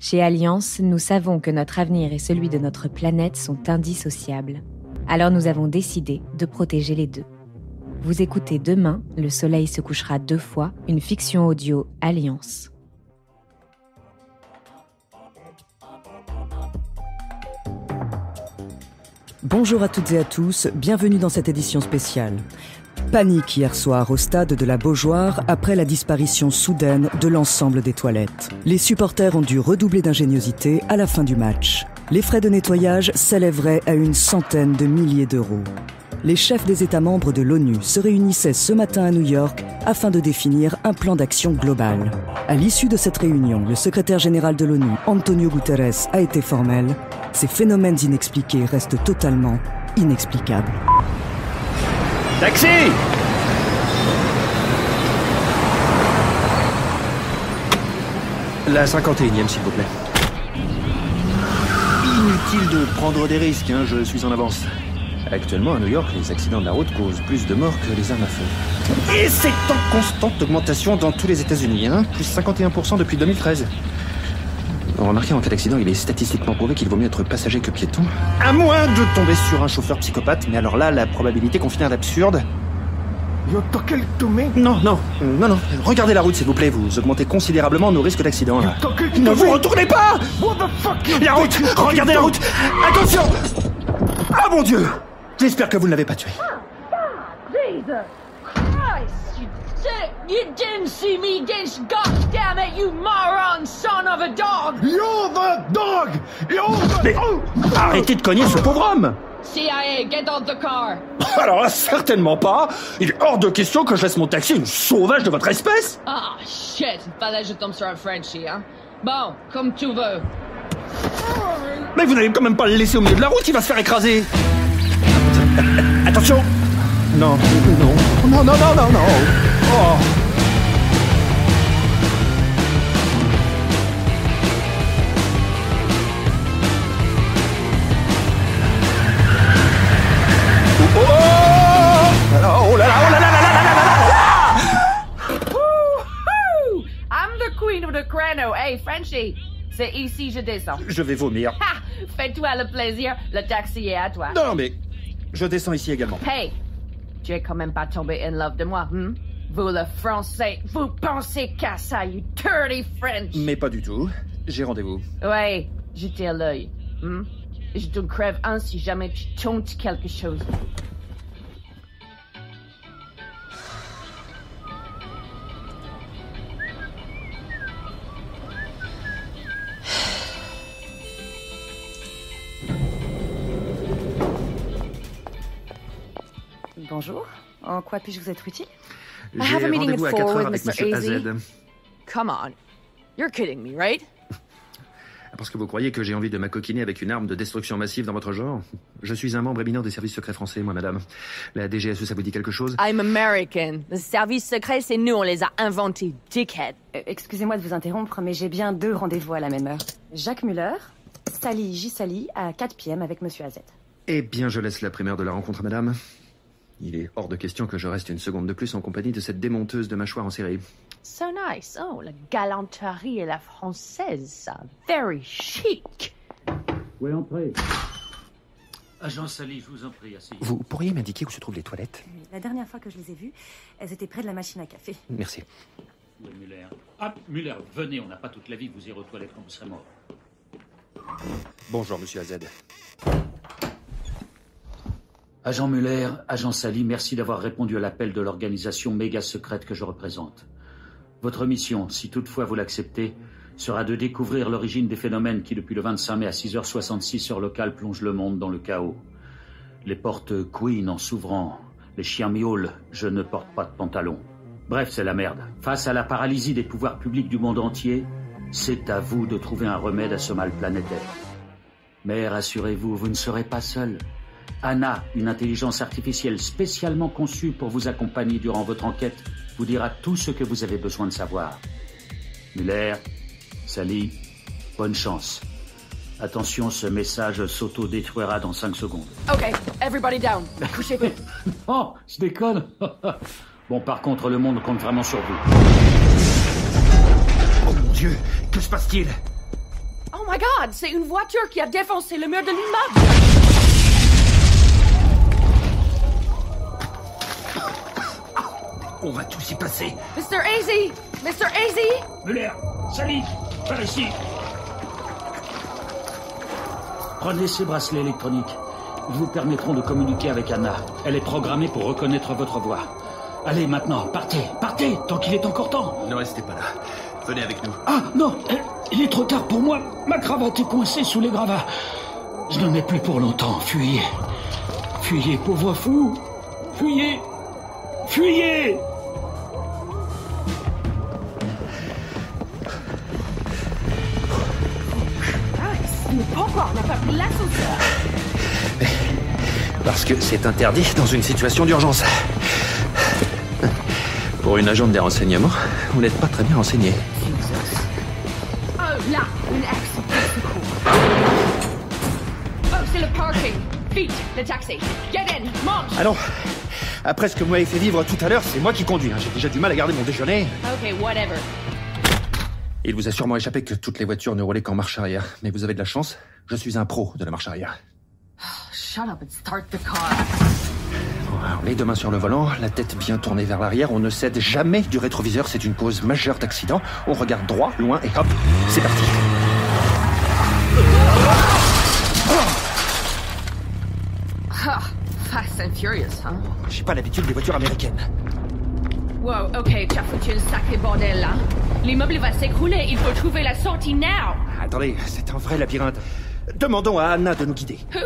Chez Alliance, nous savons que notre avenir et celui de notre planète sont indissociables. Alors nous avons décidé de protéger les deux. Vous écoutez Demain, le soleil se couchera 2 fois, une fiction audio Alliance. Bonjour à toutes et à tous, bienvenue dans cette édition spéciale. Panique hier soir au stade de la Beaujoire après la disparition soudaine de l'ensemble des toilettes. Les supporters ont dû redoubler d'ingéniosité à la fin du match. Les frais de nettoyage s'élèveraient à une centaine de milliers d'euros. Les chefs des États membres de l'ONU se réunissaient ce matin à New York afin de définir un plan d'action global. À l'issue de cette réunion, le secrétaire général de l'ONU, Antonio Guterres, a été formel. Ces phénomènes inexpliqués restent totalement inexplicables. Taxi! La 51e, s'il vous plaît. Inutile de prendre des risques, hein, je suis en avance. Actuellement, à New York, les accidents de la route causent plus de morts que les armes à feu. Et c'est en constante augmentation dans tous les États-Unis, hein, plus 51% depuis 2013. Remarquez, en cas d'accident, il est statistiquement prouvé qu'il vaut mieux être passager que piéton. À moins de tomber sur un chauffeur psychopathe, mais alors là, la probabilité qu'on finisse d'absurde... Non. Regardez la route, s'il vous plaît. Vous augmentez considérablement nos risques d'accident, là. Ne vous retournez pas! La route! Regardez la route! Attention! Ah, mon Dieu! J'espère que vous ne l'avez pas tué. You didn't see me this goddamn it, you moron son of a dog! You're the dog! Mais arrêtez de cogner ce pauvre homme! CIA, get out the car! Alors là, certainement pas! Il est hors de question que je laisse mon taxi à une sauvage de votre espèce! Ah, shit! Fallait que je tombe sur un Frenchie, hein? Bon, comme tu veux. Mais vous n'allez quand même pas le laisser au milieu de la route, il va se faire écraser! Attention! Non. Oh. Oh là là! I'm the queen of the crano. Hey, Frenchie, c'est ici je descends. Je vais vomir. Ha! Fais-toi le plaisir, le taxi est à toi. Non, mais je descends ici également. Hey, tu es quand même pas tombé in love de moi, hmm? Vous, le français, vous pensez qu'à ça, you dirty French. Mais pas du tout. J'ai rendez-vous. Ouais, jetez à l'œil. Je te crève un si jamais tu tentes quelque chose. Bonjour. En quoi puis-je vous être utile? J'ai rendez-vous à 4 heures avec Monsieur AZ. Come on. You're kidding me, right? Parce que vous croyez que j'ai envie de m'acoquiner avec une arme de destruction massive dans votre genre? Je suis un membre éminent des services secrets français, moi, madame. La DGSE, ça vous dit quelque chose? I'm American. Les services secrets, c'est nous, on les a inventés, dickhead. Excusez-moi de vous interrompre, mais j'ai bien 2 rendez-vous à la même heure. Jacques Muller, Sally J. Sally, à 4 p.m. avec Monsieur AZ. Eh bien, je laisse la primeur de la rencontre, madame. Il est hors de question que je reste une seconde de plus en compagnie de cette démonteuse de mâchoire en série. So nice. Oh, la galanterie et la française, ça. Very chic. Oui, entrez. Agent Sally, je vous en prie, asseyez. Vous pourriez m'indiquer où se trouvent les toilettes? La dernière fois que je les ai vues, elles étaient près de la machine à café. Merci. Oui, Muller. Ah, Muller, venez, on n'a pas toute la vie, vous irez aux toilettes quand vous serez mort. Bonjour, monsieur AZ. Agent Muller, agent Sally, merci d'avoir répondu à l'appel de l'organisation méga secrète que je représente. Votre mission, si toutefois vous l'acceptez, sera de découvrir l'origine des phénomènes qui, depuis le 25 mai à 6h66 heure locale, plongent le monde dans le chaos. Les portes Queen en s'ouvrant, les chiens miaulent, je ne porte pas de pantalon. Bref, c'est la merde. Face à la paralysie des pouvoirs publics du monde entier, c'est à vous de trouver un remède à ce mal planétaire. Mais rassurez-vous, vous ne serez pas seul. Anna, une intelligence artificielle spécialement conçue pour vous accompagner durant votre enquête, vous dira tout ce que vous avez besoin de savoir. Muller, Sally, bonne chance. Attention, ce message s'auto-détruira dans 5 secondes. Ok, everybody down. Couchez-vous. Oh, je déconne. Bon, par contre, le monde compte vraiment sur vous. Oh mon Dieu, que se passe-t-il? my god, c'est une voiture qui a défoncé le mur de l'immeuble. On va tous y passer. Mr. Easy! Mr. Easy! Muller, Sally, par ici. Prenez ces bracelets électroniques. Ils vous permettront de communiquer avec Anna. Elle est programmée pour reconnaître votre voix. Allez, maintenant, partez, tant qu'il est encore temps. Ne restez pas là. Venez avec nous. Ah, non, il est trop tard pour moi. Ma cravate est coincée sous les gravats. Je n'en ai plus pour longtemps. Fuyez. Fuyez, pauvre fou. Fuyez. Fuyez. Pourquoi on n'a pas pris l'ascenseur? Parce que c'est interdit dans une situation d'urgence. Pour une agente des renseignements, vous n'êtes pas très bien renseigné. Oh, là, une axe. Oh, c'est le parking. Vite, le taxi. Get in, mange. Allons. Après ce que vous m'avez fait vivre tout à l'heure, c'est moi qui conduis. J'ai déjà du mal à garder mon déjeuner. Ok, whatever. Il vous a sûrement échappé que toutes les voitures ne roulaient qu'en marche arrière. Mais vous avez de la chance, je suis un pro de la marche arrière. Shut up and start the car. Alors, les deux mains sur le volant, la tête bien tournée vers l'arrière, on ne cède jamais du rétroviseur, c'est une cause majeure d'accident. On regarde droit, loin et hop, c'est parti. Ah, Fast and Furious, hein? J'ai pas l'habitude des voitures américaines. Wow, ok, tu as foutu un sacré bordel là. L'immeuble va s'écrouler, il faut trouver la sortie now. Attendez, c'est un vrai labyrinthe. Demandons à Anna de nous guider. Who?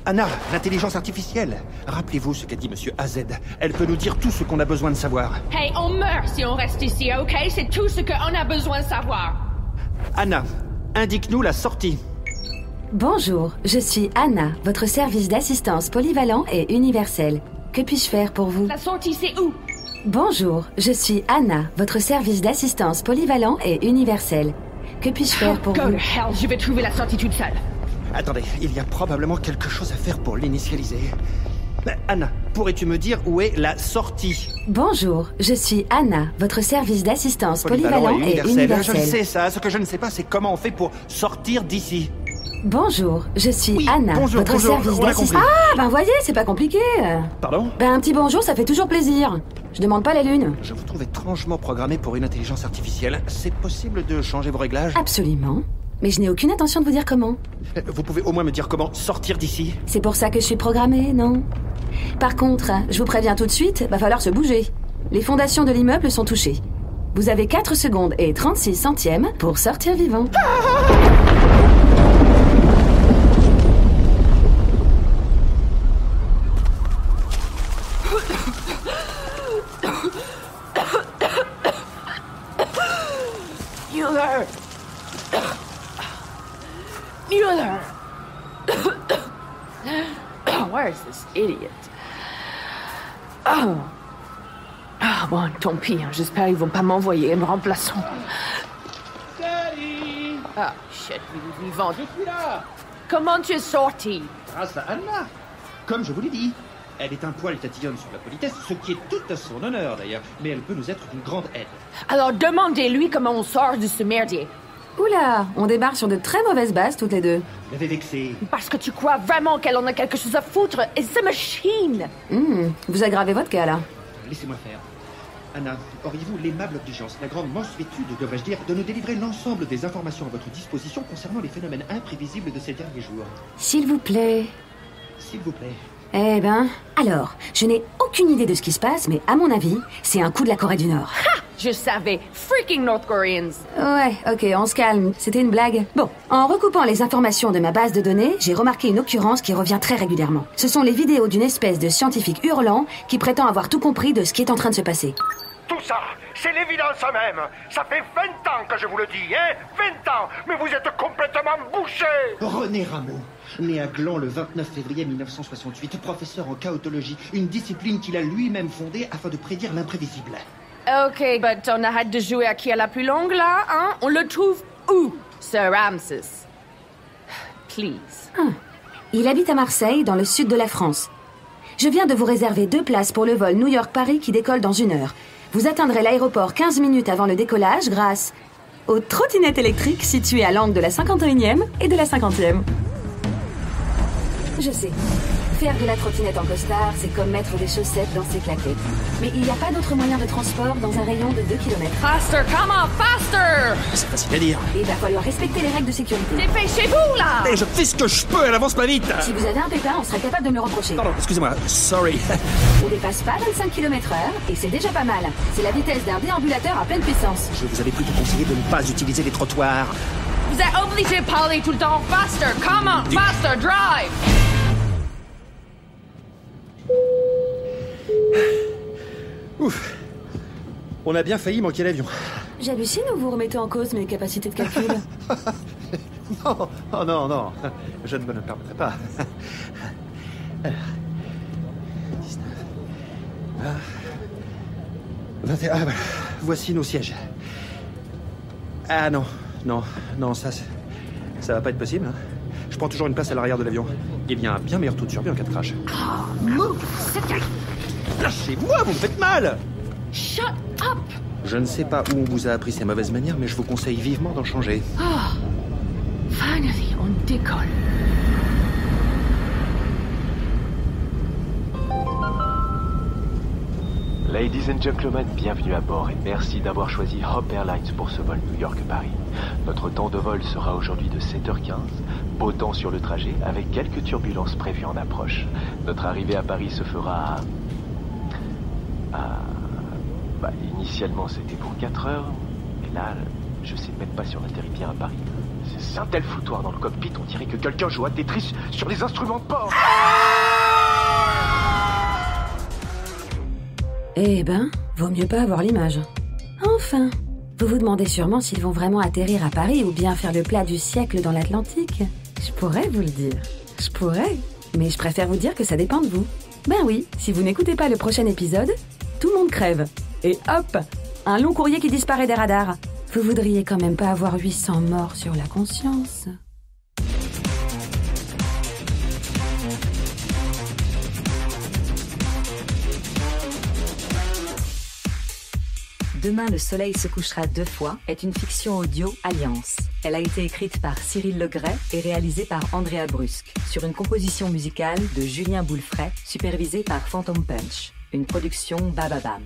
Anna, l'intelligence artificielle. Rappelez-vous ce qu'a dit Monsieur AZ. Elle peut nous dire tout ce qu'on a besoin de savoir. Hey, on meurt si on reste ici, ok? C'est tout ce qu'on a besoin de savoir. Anna, indique-nous la sortie. Bonjour, je suis Anna, votre service d'assistance polyvalent et universel. Que puis-je faire pour vous? La sortie, c'est où? Bonjour, je suis Anna, votre service d'assistance polyvalent et universel. Que puis-je faire pour Go vous? to hell, je vais trouver la sortie toute seule. Attendez, il y a probablement quelque chose à faire pour l'initialiser. Anna, pourrais-tu me dire où est la sortie? Bonjour, je suis Anna, votre service d'assistance polyvalent et universel. Je le sais ça, ce que je ne sais pas c'est comment on fait pour sortir d'ici. Bonjour, je suis Oui, Anna, bonjour, votre bonjour, service on a d'assistance... compris. Ah, ben voyez, c'est pas compliqué. Pardon? Ben un petit bonjour, ça fait toujours plaisir. Je demande pas la lune. Je vous trouve étrangement programmé pour une intelligence artificielle. C'est possible de changer vos réglages? Absolument. Mais je n'ai aucune intention de vous dire comment. Vous pouvez au moins me dire comment sortir d'ici? C'est pour ça que je suis programmée, non? Par contre, je vous préviens tout de suite, va falloir se bouger. Les fondations de l'immeuble sont touchées. Vous avez 4 secondes et 36 centièmes pour sortir vivant. Mueller! Mueller! Where is this idiot? Oh! Ah bon, tant pis, hein. J'espère qu'ils vont pas m'envoyer un remplaçant. Daddy! Ah, shit, il est vivant. Je suis là! Comment tu es sorti? Grâce à Anna! Comme je vous l'ai dit, elle est un poil tatillonne sur la politesse, ce qui est tout à son honneur d'ailleurs, mais elle peut nous être d'une grande aide. Alors demandez-lui comment on sort de ce merdier. Oula, on débarque sur de très mauvaises bases toutes les deux. Vous l'avez vexée. Parce que tu crois vraiment qu'elle en a quelque chose à foutre. It's a machine. Vous aggravez votre cas, là. Laissez-moi faire. Anna, auriez-vous l'aimable obligeance, la grande mansuétude, devrais-je dire, de nous délivrer l'ensemble des informations à votre disposition concernant les phénomènes imprévisibles de ces derniers jours? S'il vous plaît. S'il vous plaît. Eh ben, alors, je n'ai aucune idée de ce qui se passe, mais à mon avis, c'est un coup de la Corée du Nord. Ha! Je savais. Freaking North Koreans. Ouais, ok, on se calme, c'était une blague. Bon, en recoupant les informations de ma base de données, j'ai remarqué une occurrence qui revient très régulièrement. Ce sont les vidéos d'une espèce de scientifique hurlant qui prétend avoir tout compris de ce qui est en train de se passer. Tout ça, c'est l'évidence même. Ça fait 20 ans que je vous le dis, hein? 20 ans, mais vous êtes complètement bouché. René Rameau, né à Gland le 29 février 1968, professeur en chaotologie, une discipline qu'il a lui-même fondée afin de prédire l'imprévisible. Ok, but on arrête de jouer à qui a la plus longue, là, hein? On le trouve où, Sir Ramses? Please. Il habite à Marseille, dans le sud de la France. Je viens de vous réserver 2 places pour le vol New York-Paris qui décolle dans 1 heure. Vous atteindrez l'aéroport 15 minutes avant le décollage grâce aux trottinettes électriques situées à l'angle de la 51e et de la 50e. Je sais. Faire de la trottinette en costard, c'est comme mettre des chaussettes dans ses claquettes. Mais il n'y a pas d'autre moyen de transport dans un rayon de 2 km. Faster, come on, faster! C'est facile à dire. Et il va falloir respecter les règles de sécurité. Dépêchez-vous, là! Et je fais ce que je peux, elle avance pas vite. Si vous avez un pépin, on serait capable de me le reprocher. Pardon, excusez-moi, sorry. On dépasse pas 25 km/h et c'est déjà pas mal. C'est la vitesse d'un déambulateur à pleine puissance. Je vous avais plutôt conseillé de ne pas utiliser les trottoirs. Vous êtes obligé de parler tout le temps. Faster, come on, faster, drive! Ouf. On a bien failli manquer l'avion. J'hallucine ou vous remettez en cause mes capacités de calcul? Non, oh non, non. Je ne me le permettrai pas. 19. 21. Ah, voilà. Voici nos sièges. Ah non, non, non, ça va pas être possible. Hein. Je prends toujours une place à l'arrière de l'avion. Il y a un bien meilleur taux de survie en cas de crash. Lâchez-moi, vous me faites mal! Shut up! Je ne sais pas où on vous a appris ces mauvaises manières, mais je vous conseille vivement d'en changer. Oh, finally, on décolle. Ladies and gentlemen, bienvenue à bord et merci d'avoir choisi Hop Airlines pour ce vol New York-Paris. Notre temps de vol sera aujourd'hui de 7h15. Beau temps sur le trajet avec quelques turbulences prévues en approche. Notre arrivée à Paris se fera initialement c'était pour 4 heures, mais là, je sais même pas si on atterrit bien à Paris. C'est un tel foutoir dans le cockpit, on dirait que quelqu'un joue à Tetris sur les instruments de bord. Eh ben, vaut mieux pas avoir l'image. Enfin, vous vous demandez sûrement s'ils vont vraiment atterrir à Paris ou bien faire le plat du siècle dans l'Atlantique. Je pourrais vous le dire. Je pourrais. Mais je préfère vous dire que ça dépend de vous. Ben oui, si vous n'écoutez pas le prochain épisode, tout le monde crève. Et hop, un long courrier qui disparaît des radars. Vous voudriez quand même pas avoir 800 morts sur la conscience. Demain, le soleil se couchera 2 fois est une fiction audio Alliance. Elle a été écrite par Cyril Legret et réalisée par Andrea Brusque, sur une composition musicale de Julien Boulefray, supervisée par Phantom Punch, une production Bababam.